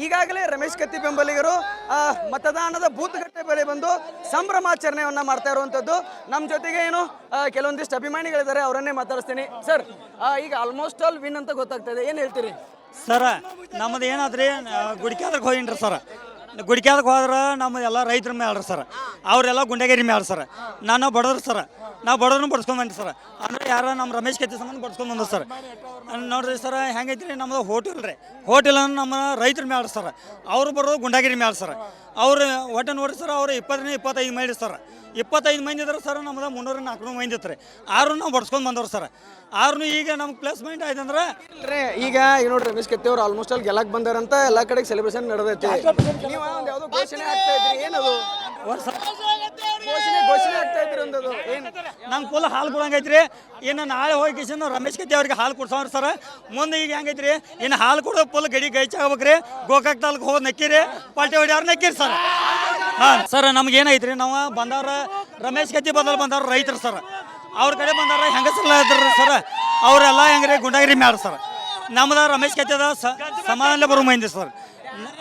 ಈಗಾಗಲೇ ರಮೇಶ್ ಕತ್ತಿ ಬೆಂಬಲಿಗರು ಮತದಾನದ ಬೂತ್ಗಟ್ಟೆ ಬಳಿ ಬಂದು ಸಂಭ್ರಮಾಚರಣೆಯನ್ನ ಮಾಡ್ತಾ ಇರುವಂತದ್ದು. ನಮ್ಮ ಜೊತೆಗೆ ಏನು ಕೆಲವೊಂದಿಷ್ಟು ಅಭಿಮಾನಿಗಳಿದ್ದಾರೆ, ಅವರನ್ನೇ ಮಾತಾಡಿಸ್ತೀನಿ. ಸರ್, ಈಗ ಆಲ್ಮೋಸ್ಟ್ ಆಲ್ ವಿನ್ ಅಂತ ಗೊತ್ತಾಗ್ತಾ ಇದೆ, ಏನು ಹೇಳ್ತೀರಿ? ಸರ, ನಮ್ಮದು ಏನಾದ್ರಿ ಗುಡಿಕ್ಯಾದಕ್ಕೆ ಹೋಗಿನ್ರಿ ಸರ್. ಗುಡಿಕ್ಯಾದಕ್ಕೆ ಹೋದ್ರೆ ನಮ್ಮ ಎಲ್ಲ ರೈತರ ಮೇಲೆ ಸರ್, ಅವರೆಲ್ಲ ಗುಂಡಗಿರಿ ಮೇಲೆ ಸರ್. ನಾನು ಬಡದ್ರು ಸರ್, ನಾವು ಬಡವ್ರನ್ನ ಬಡ್ಸ್ಕೊಂಡ್ಬಂದ್ರಿ ಸರ್. ಅಂದರೆ ಯಾರು ನಮ್ಮ ರಮೇಶ್ ಕತ್ತಿ ಸಂಬಂಧ ಬಡ್ಸ್ಕೊಂಡು ಬಂದ ಸರ್. ನೋಡ್ರಿ ಸರ್, ಹೆಂಗೈತ್ರಿ ನಮ್ಮದು ಹೋಟೆಲ್ ರೀ. ಹೋಟೆಲ್ ನಮ್ಮ ರೈತರ ಮೇಲೆ ಸರ್, ಅವರು ಬರೋದು ಗುಂಡಗಿರಿ ಮೇಲೆ ಸರ್. ಅವ್ರು ಒಟ್ಟು ನೋಡ್ರಿ ಸರ್, ಅವ್ರು 20-25 ಮಂದಿ ಸರ್. 25 ಮಂದಿ ಇದ್ರೆ ಸರ್, ನಮ್ದು 300-400 ಮಂದಿ ಇತ್ತು ರೀ. ಆರು ನಾವು ಬಡ್ಸ್ಕೊಂಡು ಬಂದವ್ರು ಸರ್. ಆರು ಈಗ ನಮ್ಗೆ ಪ್ಲೇಸ್ಮೆಂಟ್ ಆಯ್ತು ಅಂದ್ರೆ ಈಗ ನೋಡ್ರಿ, ರಮೇಶ್ ಕತ್ತಿ ಅವ್ರು ಆಲ್ಮೋಸ್ಟ್ ಅಲ್ಲಿ ಗೆಲ್ಲಕ್ಕೆ ಬಂದಾರಂತ ಎಲ್ಲ ಕಡೆಗೆ ಸೆಲೆಬ್ರೇಷನ್ ನಡೆದೈತಿ. ನೀವು ಒಂದು ಯಾವುದೋ ಘೋಷಣೆ ಆಗ್ತಾ ಇದ್ರಿ, ಏನದು ಘೋಷಣೆ ಆಗ್ತಾ ಇದ್ರಿ ಅಂದದು ಏನು? ನಂಗೆ ಫುಲ್ ಹಾಲು ಕೊಡಂಗೈತ್ರಿ. ಇನ್ನು ನಾಳೆ ಹೋಗಿ ರಮೇಶ್ ಕತ್ತಿ ಅವ್ರಿಗೆ ಹಾಲು ಕೊಡ್ಸವ್ರಿ ಸರ್. ಮುಂದೆ ಈಗ ಹೆಂಗೈತ್ರಿ, ಇನ್ನು ಹಾಲು ಕೊಡೋ ಫುಲ್ ಗಡಿ ಗೈಚಾಗ್ಬೇಕ್ರಿ. ಗೋಕಾಕ್ ತಾಲೂಕು ಹೋಗಿ ನಕ್ಕಿರಿ, ಪಾಲ್ಟಿ ಹೊಡ್ಯಾರ ನಕ್ಕಿರಿ ಸರ್. ಹಾಂ ಸರ್, ನಮ್ಗೆ ಏನೈತ್ರಿ, ನಾವು ಬಂದವ್ರ ರಮೇಶ್ ಕತ್ತಿ ಬದಲು ಬಂದವ್ರು ರೈತರು ಸರ್. ಅವ್ರ ಕಡೆ ಬಂದಾರ ಹೆಂಗಸಲ್ಲ ಇದ್ರು ಸರ್, ಅವರೆಲ್ಲ ಹೆಂಗ್ರಿ ಗುಂಡಗಿರಿ ಮ್ಯಾಲ ಸರ್. ನಮ್ದು ರಮೇಶ್ ಕತ್ತಿದ ಸಮಾಧಾನ ಬರೋ ಮಂದಿ ಸರ್,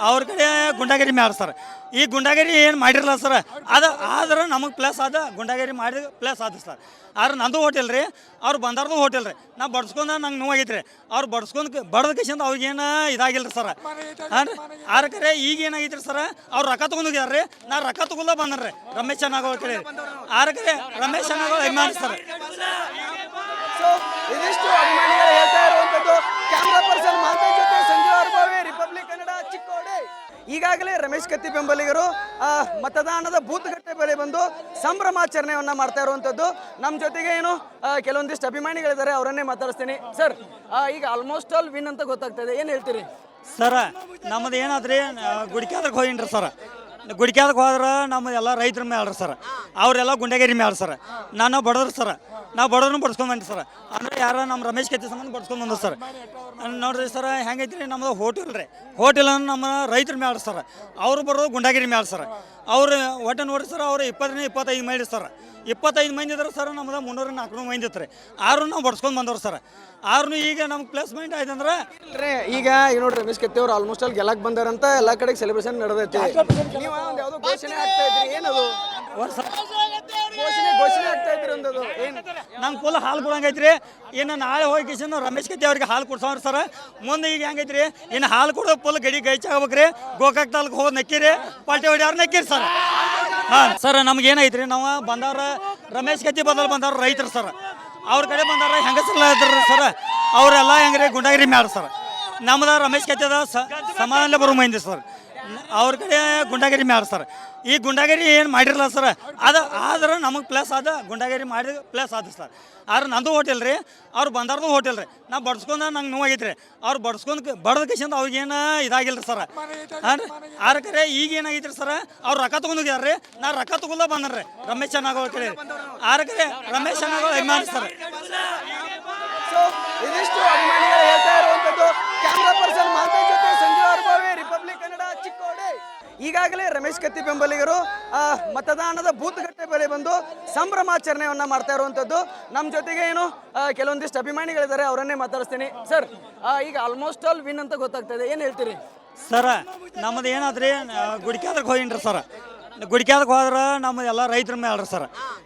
ಅವ್ರ ಕಡೆ ಗುಂಡಗಿರಿ ಮ್ಯಾಲ ಸರ್. ಈ ಗುಂಡಗಿರಿ ಏನು ಮಾಡಿರಲ್ಲ ಸರ್, ಅದು ಆದ್ರೆ ನಮಗೆ ಪ್ಲಸ್ ಅದ, ಗುಂಡಗಿರಿ ಮಾಡಿ ಪ್ಲಸ್ ಆದ ಸರ್. ಆದ್ರೆ ನಂದು ಹೋಟೆಲ್ ರೀ, ಅವ್ರು ಬಂದಾರ್ದು ಹೋಟೆಲ್ ರೀ. ನಾ ಬಡ್ಸ್ಕೊಂಡು ನಂಗೆ ನೋವಾಗೈತೆ ರೀ. ಅವ್ರು ಬಡ್ಸ್ಕೊಂಡು ಬಡ್ದ ಕಸಿಂದ ಅವ್ರಿಗೇನು ಇದಾಗಿಲ್ಲ ಸರ್. ಹಾಂ ರೀ, ಆರ ಕರೆ ಈಗ ಏನಾಗೈತೆ ರೀ ಸರ್, ಅವ್ರು ರೊಕ್ಕ ತೊಗೊಂಡೋಗ್ಯಾರ ರೀ. ನಾ ರೊಕ್ಕ ತೊಗೊಲ್ಲ ಬಂದ್ರಿ ರಮೇಶ್ ಚೆನ್ನಾಗೋ ಕಡೆ. ಆರ ಕರೆ ರಮೇಶ್ ಚೆನ್ನಾಗೋ ಅಭಿಮಾನಿ ಸರ್. ಇದಿಷ್ಟು ಅಭಿಮಾನಿಗಳು ಹೇಳ್ತಾ ಇರುವಂತದ್ದು. ಕ್ಯಾಮ್ರಾ ಪರ್ಸನ್ ಮಾತಾ ಜೊತೆ ಸಂಜೀವ್ ಅರ್ಬಾವಿ, ರಿಪಬ್ಲಿಕ್ ಕನ್ನಡ, ಚಿಕ್ಕೋಡಿ. ಈಗಾಗಲೇ ರಮೇಶ್ ಕತ್ತಿ ಬೆಂಬಲಿಗರು ಮತದಾನದ ಬೂತ್ಗಟ್ಟೆ ಬಳಿ ಬಂದು ಸಂಭ್ರಮಾಚರಣೆಯನ್ನ ಮಾಡ್ತಾ ಇರುವಂತದ್ದು. ನಮ್ಮ ಜೊತೆಗೆ ಏನು ಕೆಲವೊಂದಿಷ್ಟು ಅಭಿಮಾನಿಗಳಿದ್ದಾರೆ, ಅವರನ್ನೇ ಮಾತಾಡಿಸ್ತೀನಿ. ಸರ್, ಈಗ ಆಲ್ಮೋಸ್ಟ್ ಆಲ್ ವಿನ್ ಅಂತ ಗೊತ್ತಾಗ್ತಾ ಇದೆ, ಏನು ಹೇಳ್ತೀರಿ? ಸರ, ನಮ್ಮದು ಏನಾದ್ರಿ ಗುಡಿಕ್ಯಾದಕ್ಕೆ ಹೋಗಿನ್ರಿ ಸರ್. ಗುಡಿಕ್ಯಾದಕ್ಕೆ ಹೋದ್ರೆ ನಮ್ಮ ಎಲ್ಲ ರೈತರ ಮೇಲೆ ಸರ್, ಅವರೆಲ್ಲ ಗುಂಡಗಿರಿ ಮೇಲೆ ಸರ್. ನಾನು ಬಡದ್ರು ಸರ್, ನಾವು ಬಡವ್ರನ್ನ ಬಡ್ಸ್ಕೊಂಡ್ಬಂದ್ರಿ ಸರ್. ಅಂದರೆ ಯಾರು ನಮ್ಮ ರಮೇಶ್ ಕತ್ತಿ ಸಂಬಂಧ ಬಡ್ಸ್ಕೊಂಡು ಬಂದ ಸರ್. ನೋಡ್ರಿ ಸರ್, ಹೆಂಗೈತ್ರಿ ನಮ್ಮದು ಹೋಟೆಲ್ ರೀ. ಹೋಟೆಲ್ ನಮ್ಮ ರೈತರ ಮೇಲೆ ಸರ್, ಅವರು ಬರೋದು ಗುಂಡಗಿರಿ ಮೇಲೆ ಸರ್. ಅವ್ರು ಒಟ್ಟು ನೋಡ್ರಿ ಸರ್, ಅವ್ರು 20-25 ಮಂದಿ ಸರ್. 25 ಮಂದಿ ಇದ್ರೆ ಸರ್, ನಮ್ದು 300-400 ಮಂದಿ ಇತ್ತು ರೀ. ಆರು ನಾವು ಬಡ್ಸ್ಕೊಂಡು ಬಂದವ್ರು ಸರ್. ಆರು ಈಗ ನಮ್ಗೆ ಪ್ಲೇಸ್ಮೆಂಟ್ ಆಯ್ತು ಅಂದ್ರೆ ಈಗ ನೋಡ್ರಿ, ರಮೇಶ್ ಕತ್ತಿ ಅವ್ರು ಆಲ್ಮೋಸ್ಟ್ ಅಲ್ಲಿ ಗೆಲ್ಲಕ್ಕೆ ಬಂದಾರಂತ ಎಲ್ಲ ಕಡೆಗೆ ಸೆಲೆಬ್ರೇಷನ್ ನಡೆದೈತಿ. ನೀವು ಒಂದು ಯಾವುದೋ ಘೋಷಣೆ ಆಗ್ತಾ ಇದ್ರಿ, ಏನದು ಘೋಷಣೆ ಆಗ್ತಾ ಇದ್ರಿ ಅಂದದು ಏನು? ನಂಗೆ ಫುಲ್ ಹಾಲು ಕೊಡಂಗೈತ್ರಿ. ಇನ್ನು ನಾಳೆ ಹೋಗಿ ರಮೇಶ್ ಕತ್ತಿ ಅವ್ರಿಗೆ ಹಾಲು ಕೊಡ್ಸವ್ರಿ ಸರ್. ಮುಂದೆ ಈಗ ಹೆಂಗೈತ್ರಿ, ಇನ್ನು ಹಾಲು ಕೊಡೋ ಫುಲ್ ಗಡಿ ಗೈಚಾಗ್ಬೇಕ್ರಿ. ಗೋಕಾಕ್ ತಾಲೂಕು ಹೋಗಿ ನಕ್ಕಿರಿ, ಪಾಲ್ಟಿ ಹೊಡ್ಯಾರ ನಕ್ಕಿರಿ ಸರ್. ಹಾಂ ಸರ್, ನಮ್ಗೆ ಏನೈತ್ರಿ, ನಾವು ಬಂದವ್ರ ರಮೇಶ್ ಕತ್ತಿ ಬದಲು ಬಂದವ್ರು ರೈತರು ಸರ್. ಅವ್ರ ಕಡೆ ಬಂದಾರ ಹೆಂಗಸಲ್ಲ ಇದ್ರು ಸರ್, ಅವರೆಲ್ಲ ಹೆಂಗ್ರಿ ಗುಂಡಗಿರಿ ಮ್ಯಾಲ ಸರ್. ನಮ್ದು ರಮೇಶ್ ಕತ್ತಿದ ಸಮಾಧಾನ ಬರೋ ಮಂದಿ ಸರ್, ಅವ್ರ ಕಡೆ ಗುಂಡಗಿರಿ ಮ್ಯಾಲ ಸರ್. ಈ ಗುಂಡಗಿರಿ ಏನು ಮಾಡಿರಲ್ಲ ಸರ್, ಅದು ಆದ್ರೆ ನಮಗೆ ಪ್ಲಸ್ ಅದ, ಗುಂಡಗಿರಿ ಮಾಡಿ ಪ್ಲಸ್ ಆದ ಸರ್. ಆದ್ರೆ ನಂದು ಹೋಟೆಲ್ ರೀ, ಅವ್ರು ಬಂದಾರ್ದು ಹೋಟೆಲ್ ರೀ. ನಾ ಬಡ್ಸ್ಕೊಂಡು ನಂಗೆ ನೋವಾಗೈತೆ ರೀ. ಅವ್ರು ಬಡ್ಸ್ಕೊಂಡು ಬಡ್ದ ಕಸಿಂದ ಅವ್ರಿಗೇನು ಇದಾಗಿಲ್ಲ ಸರ್. ಹಾಂ ರೀ, ಆರ ಕರೆ ಈಗ ಏನಾಗೈತೆ ರೀ ಸರ್, ಅವ್ರು ರೊಕ್ಕ ತೊಗೊಂಡೋಗ್ಯಾರ ರೀ. ನಾ ರೊಕ್ಕ ತೊಗೊಲ್ಲ ಬಂದ್ರಿ ರಮೇಶ್ ಚೆನ್ನಾಗೋ ಕಡೆ. ಆರ ಕರೆ ರಮೇಶ್ ಚೆನ್ನಾಗೋ ಅಭಿಮಾನಿ ಸರ್. ಇದಿಷ್ಟು ಅಭಿಮಾನಿಗಳು ಹೇಳ್ತಾ ಇರುವಂತದ್ದು. ಕ್ಯಾಮ್ರಾ ಪರ್ಸನ್ ಮಾತಾ ಜೊತೆ ಸಂಜೀವ್ ಅರ್ಬಾವಿ, ರಿಪಬ್ಲಿಕ್ ಕನ್ನಡ, ಚಿಕ್ಕೋಡಿ. ಈಗಾಗಲೇ ರಮೇಶ್ ಕತ್ತಿ ಬೆಂಬಲಿಗರು ಮತದಾನದ ಬೂತ್ಗಟ್ಟೆ ಬಳಿ ಬಂದು ಸಂಭ್ರಮಾಚರಣೆಯನ್ನ ಮಾಡ್ತಾ ಇರುವಂತದ್ದು. ನಮ್ಮ ಜೊತೆಗೆ ಏನು ಕೆಲವೊಂದಿಷ್ಟು ಅಭಿಮಾನಿಗಳಿದ್ದಾರೆ, ಅವರನ್ನೇ ಮಾತಾಡಿಸ್ತೀನಿ. ಸರ್, ಈಗ ಆಲ್ಮೋಸ್ಟ್ ಆಲ್ ವಿನ್ ಅಂತ ಗೊತ್ತಾಗ್ತಾ ಇದೆ, ಏನು ಹೇಳ್ತೀರಿ? ಸರ, ನಮ್ಮದು ಏನಾದ್ರಿ ಗುಡಿಕ್ಯಾದಕ್ಕೆ ಹೋಗಿನ್ರಿ ಸರ್. ಗುಡಿಕ್ಯಾದಕ್ಕೆ ಹೋದ್ರೆ ನಮ್ಮ ಎಲ್ಲ ರೈತರ ಮೇಲೆ ಸರ್,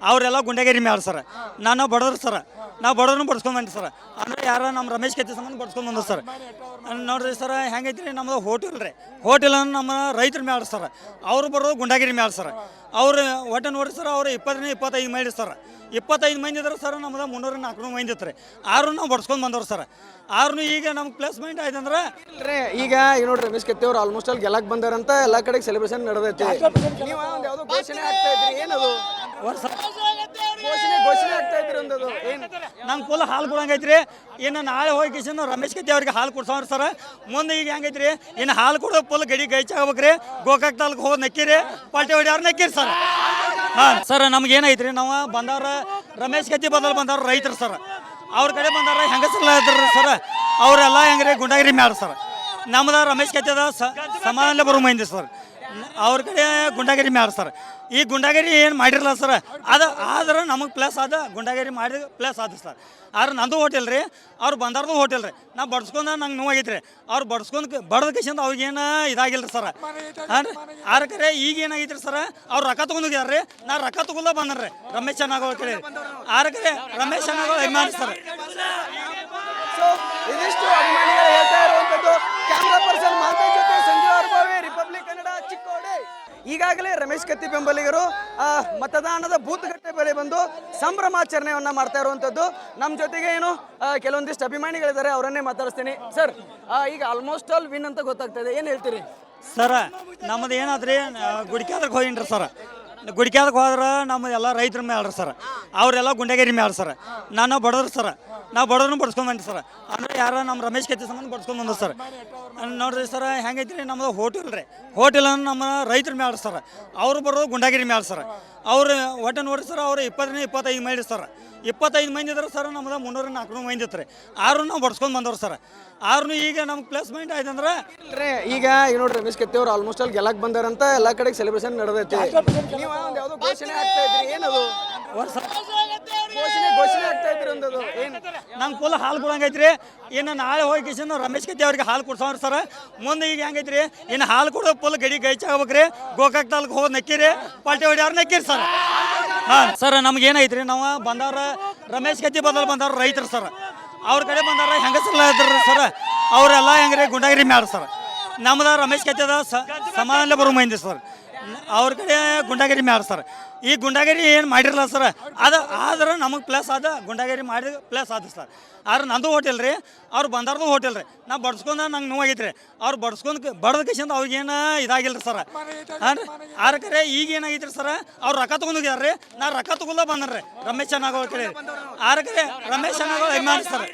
ಅವರೆಲ್ಲ ಗುಂಡಗಿರಿ ಮೇಲೆ ಸರ್. ನಾನು ಬಡದ್ರು ಸರ್, ನಾವು ಬಡವ್ರನ್ನ ಬಡ್ಸ್ಕೊಂಡ್ಬಂದ್ರಿ ಸರ್. ಅಂದರೆ ಯಾರು ನಮ್ಮ ರಮೇಶ್ ಕತ್ತಿ ಸಂಬಂಧ ಬಡ್ಸ್ಕೊಂಡು ಬಂದ ಸರ್. ನೋಡ್ರಿ ಸರ್, ಹೆಂಗೈತ್ರಿ ನಮ್ಮದು ಹೋಟೆಲ್ ರೀ. ಹೋಟೆಲ್ ನಮ್ಮ ರೈತರ ಮೇಲೆ ಸರ್, ಅವರು ಬರೋದು ಗುಂಡಗಿರಿ ಮೇಲೆ ಸರ್. ಅವ್ರು ಒಟ್ಟು ನೋಡ್ರಿ ಸರ್, ಅವ್ರು 20-25 ಮಂದಿ ಸರ್. 25 ಮಂದಿ ಇದ್ರೆ ಸರ್, ನಮ್ದು 300-400 ಮಂದಿ ಇತ್ತು ರೀ. ಆರು ನಾವು ಬಡ್ಸ್ಕೊಂಡು ಬಂದವ್ರು ಸರ್. ಆರು ಈಗ ನಮ್ಗೆ ಪ್ಲೇಸ್ಮೆಂಟ್ ಆಯ್ತು ಅಂದ್ರೆ ಈಗ ನೋಡ್ರಿ, ರಮೇಶ್ ಕತ್ತಿ ಅವ್ರು ಆಲ್ಮೋಸ್ಟ್ ಅಲ್ಲಿ ಗೆಲ್ಲಕ್ಕೆ ಬಂದಾರಂತ ಎಲ್ಲ ಕಡೆಗೆ ಸೆಲೆಬ್ರೇಷನ್ ನಡೆದೈತಿ. ನೀವು ಒಂದು ಯಾವುದೋ ಘೋಷಣೆ ಆಗ್ತಾ ಇದ್ರಿ, ಏನದು ಘೋಷಣೆ ಆಗ್ತಾ ಇದ್ರಿ ಅಂದದು ಏನು? ನಂಗೆ ಫುಲ್ ಹಾಲು ಕೊಡಂಗೈತ್ರಿ. ಇನ್ನು ನಾಳೆ ಹೋಗಿ ರಮೇಶ್ ಕತ್ತಿ ಅವ್ರಿಗೆ ಹಾಲು ಕೊಡ್ಸವ್ರಿ ಸರ್. ಮುಂದೆ ಈಗ ಹೆಂಗೈತ್ರಿ, ಇನ್ನು ಹಾಲು ಕೊಡೋ ಫುಲ್ ಗಡಿ ಗೈಚಾಗ್ಬೇಕ್ರಿ. ಗೋಕಾಕ್ ತಾಲೂಕು ಹೋಗಿ ನಕ್ಕಿರಿ, ಪಾಲ್ಟಿ ಹೊಡ್ಯಾರ ನಕ್ಕಿರಿ ಸರ್. ಹಾಂ ಸರ್, ನಮ್ಗೆ ಏನೈತ್ರಿ, ನಾವು ಬಂದವ್ರ ರಮೇಶ್ ಕತ್ತಿ ಬದಲು ಬಂದವ್ರು ರೈತರು ಸರ್. ಅವ್ರ ಕಡೆ ಬಂದಾರ ಹೆಂಗಸಲ್ಲ ಇದ್ರು ಸರ್, ಅವರೆಲ್ಲ ಹೆಂಗ್ರಿ ಗುಂಡಗಿರಿ ಮ್ಯಾಲ ಸರ್. ನಮ್ದು ರಮೇಶ್ ಕತ್ತಿದ ಸಮಾಧಾನ ಬರೋ ಮಂದಿ ಸರ್. ಅವ್ರ ಕಡೆ ಗುಂಡಾಗಿರಿ ಮಾಡ್ಯಾರ ಸರ್. ಈ ಗುಂಡಾಗಿರಿ ಏನು ಮಾಡಿರಲ್ಲ ಸರ್, ಅದು ಆದ್ರೆ ನಮಗೆ ಪ್ಲಸ್ ಅದ, ಗುಂಡಾಗಿರಿ ಮಾಡಿದ ಪ್ಲಸ್ ಆದ ಸರ್. ಆದ್ರೆ ನಂದು ಹೋಟೆಲ್ ರೀ, ಅವ್ರು ಬಂದಾರ್ದು ಹೋಟೆಲ್ ರೀ. ನಾ ಬಡ್ಸ್ಕೊಂಡು ನಂಗೆ ನೋವಾಗೈತೆ ರೀ. ಅವ್ರು ಬಡ್ಸ್ಕೊಂಡು ಬಡ್ದ ಕಿಶಂದು ಅವ್ರಿಗೇನು ಇದಾಗಿಲ್ಲ ರೀ ಸರ್. ಆರ ಕರೆ ಈಗ ಏನಾಗೈತೆ ರೀ ಸರ್, ಅವ್ರು ರೊಕ್ಕ ತೊಗೊಂಡೋಗ್ಯಾರ ರೀ. ನಾ ರೊಕ್ಕ ತೊಗೊಲ್ಲ ಬಂದ್ರಿ ರಮೇಶ್ ಚೆನ್ನಾಗೋ ಕೇಳಿ. ಆರ ಕರೆ ರಮೇಶ್ ಚೆನ್ನಾಗೋ ಅಭಿಮಾನಿ ಸರ್. ಸೊ ಇದಿಷ್ಟು ಅಭಿಮಾನಿಗಳು ಹೇಳ್ತಾ ಇರುವಂತದ್ದು. ಕ್ಯಾಮ್ರಾ ಪರ್ಸನ್ ಮಾಲ್ತೇಶ್ ಜೊತೆ ಸಂಜೀವ್ ಅರ್ಬಾವಿ, ರಿಪಬ್ಲಿಕ್ ಕನ್ನಡ, ಚಿಕ್ಕೋಡಿ. ಈಗಾಗಲೇ ರಮೇಶ್ ಕತ್ತಿ ಬೆಂಬಲಿಗರು ಮತದಾನದ ಬೂತ್ ಗಟ್ಟೆ ಬಳಿ ಬಂದು ಸಂಭ್ರಮಾಚರಣೆಯನ್ನ ಮಾಡ್ತಾ ಇರುವಂತದ್ದು. ನಮ್ಮ ಜೊತೆಗೆ ಏನು ಕೆಲವೊಂದಿಷ್ಟು ಅಭಿಮಾನಿಗಳಿದ್ದಾರೆ, ಅವರನ್ನೇ ಮಾತಾಡಿಸ್ತೀನಿ. ಸರ್, ಈಗ ಆಲ್ಮೋಸ್ಟ್ ಆಲ್ ವಿನ್ ಅಂತ ಗೊತ್ತಾಗ್ತದೆ, ಏನು ಹೇಳ್ತೀರಿ ಸರ? ನಮ್ಮದು ಏನಾದ್ರಿ ಗುಡಿಕ್ಯಾದಕ್ಕೆ ಹೋಗಿನ್ರಿ ಸರ್. ಗುಡಿಕ್ಯಾದಕ್ಕೆ ಹೋದ್ರೆ ನಮ್ಮದು ಎಲ್ಲ ರೈತರ ಮೇಲೆ ಸರ್, ಅವರೆಲ್ಲ ಗುಂಡಗಿರಿ ಮೇಲೆ ಸರ್. ನಾನು ಬಡವ್ರು ಸರ್, ನಾವು ಬಡವ್ರನ್ನ ಬಡ್ಸ್ಕೊಂಬಂಡಿ ಸರ್. ಅಂದ್ರೆ ಯಾರ ನಮ್ಮ ರಮೇಶ್ ಕತ್ತಿ ಸಂಬಂಧ ಬಡ್ಸ್ಕೊಂಡು ಬಂದ ಸರ್. ನೋಡ್ರಿ ಸರ್, ಹೆಂಗೈತ್ರಿ ನಮ್ಮದು ಹೋಟೆಲ್ ರೀ. ಹೋಟೆಲ್ ನಮ್ಮ ರೈತರ ಮೇಲೆ ಸರ್, ಅವ್ರು ಬರೋದು ಗುಂಡಗಿರಿ ಮೇಲೆ ಸರ್. ಅವ್ರು ಒಟ್ಟು ನೋಡ್ರಿ ಸರ್, ಅವ್ರು 20-25 ಮಂದಿ ಸರ್. 25 ಮಂದಿ ಇದ್ರೆ ಸರ್, ನಮ್ದು 300-400 ಮಂದಿ ಇತ್ತು ರೀ. ಆರು ನಾವು ಬಡ್ಸ್ಕೊಂಡು ಬಂದವ್ರು ಸರ್. ಆರು ಈಗ ನಮ್ಗೆ ಪ್ಲೇಸ್ಮೆಂಟ್ ಆಯ್ತು ಅಂದ್ರೆ ಈಗ ನೋಡ್ರಿ ರಮೇಶ್ ಕತ್ತಿ ಅವ್ರು ಆಲ್ಮೋಸ್ಟ್ ಅಲ್ಲಿ ಗೆಲ್ಲಕ್ ಬಂದಾರಂತ ಎಲ್ಲ ಕಡೆಗೆ ಸೆಲೆಬ್ರೇಷನ್ ನಡೆದೈತಿ. ನೀವು ಒಂದು ಯಾವುದೋ ಘೋಷಣೆ ಆಗ್ತಾ ಇದ್ರಿ, ಏನದು ಘೋಷಣೆ ಆಗ್ತಾ ಇದ್ರಿ ಒಂದದು ಏನು? ನಂಗೆ ಫುಲ್ ಹಾಲು ಕೊಡಂಗೈತ್ರಿ. ಇನ್ನು ನಾಳೆ ಹೋಗಿ ಕಿಶನ್ ರಮೇಶ್ ಕತ್ತಿ ಅವ್ರಿಗೆ ಹಾಲು ಕೊಡ್ಸೋರು ಸರ್. ಮುಂದೆ ಈಗ ಹೆಂಗೈತ್ರಿ, ಇನ್ನು ಹಾಲು ಕೊಡೋ ಫುಲ್ ಗಡಿ ಗೈಚಾಗ್ಬೇಕ್ರಿ. ಗೋಕಾಕ್ ತಾಲೂಕು ಹೋಗಿ ನಕ್ಕಿರಿ, ಪಾಲ್ಟಿ ಹೊಡಿಯಾರು ನಕ್ಕಿರಿ ಸರ್. ಹಾಂ ಸರ್, ನಮ್ಗೆ ಏನೈತ್ರಿ, ನಾವು ಬಂದವ್ರ ರಮೇಶ್ ಕತ್ತಿ ಬದಲು ಬಂದವ್ರು ರೈತರು ಸರ್. ಅವ್ರ ಕಡೆ ಬಂದವ್ರ ಹೆಂಗಸಲ್ಲ ಇದ್ರು ಸರ್, ಅವರೆಲ್ಲ ಹೆಂಗ್ರಿ ಗುಂಡಗಿರಿ ಮ್ಯಾರ ಸರ್. ನಮ್ದು ರಮೇಶ್ ಕತ್ತಿದ ಸಮಾಧಾನ ಬರೋ ಮಂದಿ ಸರ್. ಅವ್ರ ಕಡೆ ಗುಂಡಾಗಿರಿ ಮ್ಯಾರ ಸರ್. ಈ ಗುಂಡಾಗಿರಿ ಏನು ಮಾಡಿರಲ್ಲ ಸರ್, ಅದು ಆದ್ರೆ ನಮಗೆ ಪ್ಲಸ್ ಅದ, ಗುಂಡಾಗಿರಿ ಮಾಡಿದ ಪ್ಲಸ್ ಆದ ಸರ್. ಆದ್ರೆ ನಂದು ಹೋಟೆಲ್ ರೀ, ಅವ್ರು ಬಂದಾರ್ದು ಹೋಟೆಲ್ ರೀ. ನಾ ಬಡ್ಸ್ಕೊಂಡು ನಂಗೆ ನೋವಾಗೈತೆ ರೀ. ಅವ್ರು ಬಡ್ಸ್ಕೊಂಡು ಬಡ್ದ ಕಿಶಂದು ಅವ್ರಿಗೇನು ಇದಾಗಿಲ್ಲ ರೀ ಸರ್. ಆರ ಕರೆ ಈಗ ಏನಾಗೈತೆ ರೀ ಸರ್, ಅವ್ರು ರೊಕ್ಕ ತೊಗೊಂಡೋಗ್ಯಾರ ರೀ. ನಾ ರೊಕ್ಕ ತೊಗೊಲ್ಲ ಬಂದ್ರಿ ರಮೇಶ್ ಚೆನ್ನಾಗೋ ಕೇಳಿ. ಆರ ಕರೆ ರಮೇಶ್ ಚೆನ್ನಾಗೋ ಅಭಿಮಾನಿ ಸರ್.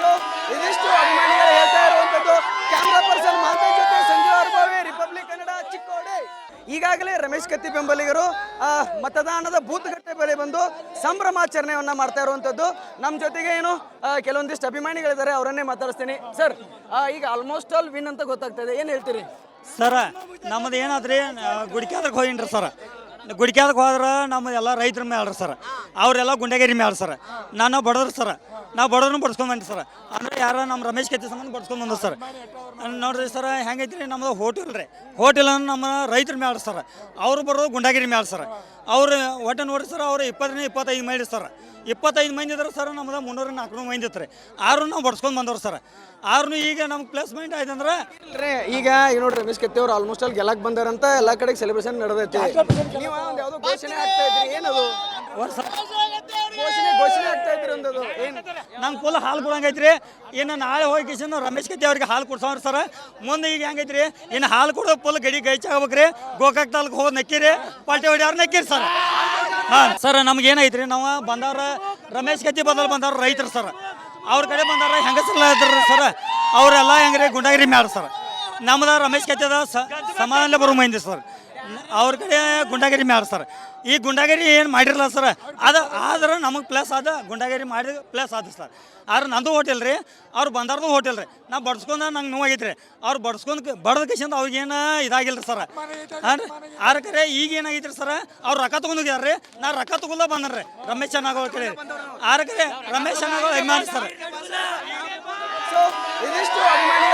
ಸೊ ಇದಿಷ್ಟು ಅಭಿಮಾನಿಗಳು ಹೇಳ್ತಾ ಇರುವಂತದ್ದು. ಕ್ಯಾಮ್ರಾ ಪರ್ಸನ್ ಮಾಲ್ತೇಶ್ ಜೊತೆ ಸಂಜೀವ್ ಅರ್ಬಾವಿ, ರಿಪಬ್ಲಿಕ್ ಕನ್ನಡ, ಚಿಕ್ಕೋಡಿ. ಈಗಾಗಲೇ ರಮೇಶ್ ಕತ್ತಿ ಬೆಂಬಲಿಗರು ಮತದಾನದ ಬೂತ್ ಗಟ್ಟೆ ಬಳಿ ಬಂದು ಸಂಭ್ರಮಾಚರಣೆಯನ್ನ ಮಾಡ್ತಾ ಇರುವಂತದ್ದು. ನಮ್ಮ ಜೊತೆಗೆ ಏನು ಕೆಲವೊಂದಿಷ್ಟು ಅಭಿಮಾನಿಗಳಿದ್ದಾರೆ, ಅವರನ್ನೇ ಮಾತಾಡಿಸ್ತೀನಿ. ಸರ್, ಈಗ ಆಲ್ಮೋಸ್ಟ್ ಆಲ್ ವಿನ್ ಅಂತ ಗೊತ್ತಾಗ್ತದೆ, ಏನು ಹೇಳ್ತೀರಿ ಸರ? ನಮ್ಮದು ಏನಾದ್ರಿ ಗುಡಿಕ್ಯಾದಕ್ಕೆ ಹೋಗಿನ್ರಿ ಸರ್. ಗುಡಿಕ್ಯಾದಕ್ಕೆ ಹೋದ್ರೆ ನಮ್ಮ ಎಲ್ಲ ರೈತರ ಮೇಲೆ ಸರ್, ಅವರೆಲ್ಲ ಗುಂಡಗಿರಿ ಮೇಲೆ ಸರ್. ನಾನು ಬಡವ್ರು ಸರ್, ನಾವು ಬಡವ್ರನ್ನ ಬಡ್ಸ್ಕೊಂಬಂಡಿ ಸರ್. ಅಂದ್ರೆ ಯಾರ ನಮ್ಮ ರಮೇಶ್ ಕತ್ತಿ ಸಂಬಂಧ ಬಡ್ಸ್ಕೊಂಡು ಬಂದ ಸರ್. ನೋಡ್ರಿ ಸರ್, ಹೆಂಗೈತ್ರಿ ನಮ್ಮದು ಹೋಟೆಲ್ ರೀ. ಹೋಟೆಲ್ ನಮ್ಮ ರೈತರ ಮೇಲೆ ಸರ್, ಅವ್ರು ಬರೋದು ಗುಂಡಗಿರಿ ಮೇಲೆ ಸರ್. ಅವ್ರು ಒಟ್ಟು ನೋಡ್ರಿ ಸರ್, ಅವ್ರು 20-25 ಮಂದಿ ಸರ್. 25 ಮಂದಿ ಇದ್ರೆ ಸರ್, ನಮ್ದು 300-400 ಮಂದಿ ಇತ್ತು ರೀ. ಆರು ನಾವು ಬಡ್ಸ್ಕೊಂಡು ಬಂದವ್ರು ಸರ್. ಆರು ಈಗ ನಮ್ಗೆ ಪ್ಲೇಸ್ಮೆಂಟ್ ಆಯ್ತು ಅಂದ್ರೆ ಈಗ ನೋಡ್ರಿ ರಮೇಶ್ ಕತ್ತಿ ಅವ್ರು ಆಲ್ಮೋಸ್ಟ್ ಅಲ್ಲಿ ಗೆಲ್ಲಕ್ ಬಂದಾರಂತ ಎಲ್ಲ ಕಡೆಗೆ ಸೆಲೆಬ್ರೇಷನ್ ನಡೆದೈತಿ. ನೀವು ಒಂದು ಯಾವುದೋ ಘೋಷಣೆ ಆಗ್ತಾ ಇದ್ರಿ, ಏನದು ಘೋಷಣೆ ಆಗ್ತಾ ಇದ್ರಿ ಒಂದದು ಏನು? ನಂಗೆ ಫುಲ್ ಹಾಲು ಕೊಡಂಗೈತ್ರಿ. ಇನ್ನು ನಾಳೆ ಹೋಗಿ ಕಿಶನ್ ರಮೇಶ್ ಕತ್ತಿ ಅವ್ರಿಗೆ ಹಾಲು ಕೊಡ್ಸೋರು ಸರ್. ಮುಂದೆ ಈಗ ಹೆಂಗೈತ್ರಿ, ಇನ್ನು ಹಾಲು ಕೊಡೋ ಫುಲ್ ಗಡಿ ಗೈಚಾಗ್ಬೇಕ್ರಿ. ಗೋಕಾಕ್ ತಾಲೂಕು ಹೋಗಿ ನಕ್ಕಿರಿ, ಪಾಲ್ಟಿ ಹೊಡಿಯಾರು ನಕ್ಕಿರಿ ಸರ್. ಹಾಂ ಸರ್, ನಮ್ಗೆ ಏನೈತ್ರಿ, ನಾವು ಬಂದವ್ರ ರಮೇಶ್ ಕತ್ತಿ ಬದಲು ಬಂದವ್ರು ರೈತರು ಸರ್. ಅವ್ರ ಕಡೆ ಬಂದವ್ರ ಹೆಂಗಸಲ್ಲ ಇದ್ರು ಸರ್, ಅವರೆಲ್ಲ ಹೆಂಗ್ರಿ ಗುಂಡಗಿರಿ ಮ್ಯಾರ ಸರ್. ನಮ್ದು ರಮೇಶ್ ಕತ್ತಿದ ಸಮಾಧಾನ ಬರೋ ಮಂದಿ ಸರ್. ಅವ್ರ ಕಡೆ ಗುಂಡಗಿರಿ ಮ್ಯಾರ ಸರ್. ಈ ಗುಂಡಗಿರಿ ಏನು ಮಾಡಿರಲ್ಲ ಸರ್, ಅದು ಆದ್ರೆ ನಮಗೆ ಪ್ಲಸ್ ಅದ, ಗುಂಡಗಿರಿ ಮಾಡಿದ ಪ್ಲಸ್ ಆದ ಸರ್. ಆದ್ರೆ ನಂದು ಹೋಟೆಲ್ ರೀ, ಅವ್ರು ಬಂದಾರ್ದು ಹೋಟೆಲ್ ರೀ. ನಾ ಬಡ್ಸ್ಕೊಂಡು ನಂಗೆ ನೋವಾಗೈತೆ ರೀ. ಅವ್ರು ಬಡ್ಸ್ಕೊಂಡು ಬಡ್ದ ಕಿಶಂದು ಅವ್ರಿಗೇನು ಇದಾಗಿಲ್ಲ ರೀ ಸರ್. ಆರ ಕರೆ ಈಗ ಏನಾಗೈತೆ ರೀ ಸರ್, ಅವ್ರು ರೊಕ್ಕ ತೊಗೊಂಡೋಗ್ಯಾರ ರೀ. ನಾ ರೊಕ್ಕ ತೊಗೊಲ್ಲ ಬಂದ್ರಿ ರಮೇಶ್ ಚೆನ್ನಾಗೋ ಕೇಳಿ. ಆರ ಕರೆ ರಮೇಶ್ ಚೆನ್ನಾಗೋ ಅಭಿಮಾನಿ ಸರ್. ಸೊ ಇದಿಷ್ಟು ಅಭಿಮಾನಿ